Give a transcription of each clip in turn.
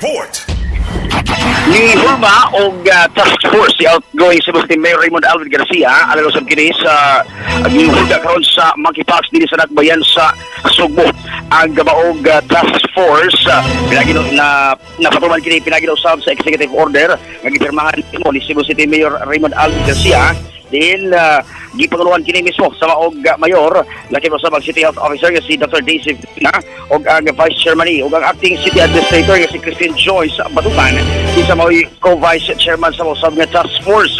report. Ni Hulma o task force si outgoing Cebu City Mayor Raymond Alvin Garcia alalosab kini sa gihulga karon sa Monkeypox dinhi sa Nakbayan sa Sugbo. Ang gabaog task force pinagino na napatuman kini pinaginausab sa executive order nga gipirmahan ni Cebu City Mayor Raymond Alvin Garcia din gipanguluhan kini mismo sa maog mayor laki mo sa city health officer nga si Dr. Daisy Fina og ang vice chairman ug ang acting city administrator nga si Christine Joyce Batukan isa mao'y co-vice chairman sa usab nga task force.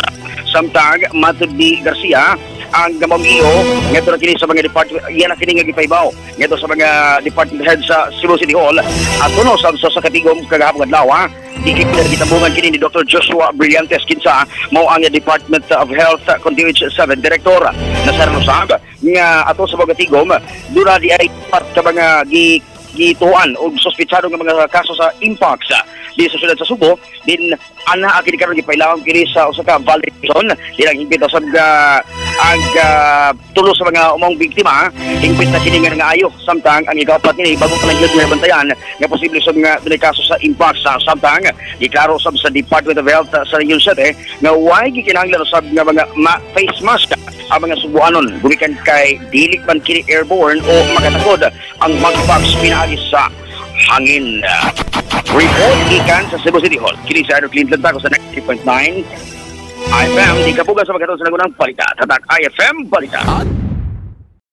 Samtang matud ni Garcia ang gamamiyo ngadto na kini sa mga department yan na kini nga gipaybaw ngadto sa mga department head sa Cebu City Hall at tuno sa katigom kagahapon adlaw gitambungan kini ni Dr. Joshua Brillantes kinsa mao ang Department of Health Continuity 7 Director na sarnosab nga ato sa mga tigom dura di ay part sa mga gituan o suspitsado ng mga kaso sa Impox di sa syudad sa Subo din ana akid karon gipailawom kini sa usa ka validation dilang hingpit sa ang tulo sa mga umong biktima hingpit na kini nga ayo samtang ang ikapat nini bago pa nagyud nga bantayan nga posible sa mga dunay kaso sa Impox samtang giklaro sab sa Department of Health sa Region 7 nga way gikinahanglan usab nga mga face mask ang mga Subuanon gumikan kay dili man kini airborne o makatakod ang monkeypox pinaagi sa hangin. Report ikan sa Cebu City Hall. Kini sa Clinton Taco sa 93.9 IFM. Di kapuga sa magkatong sa nagunang balita. Tatak IFM Balita.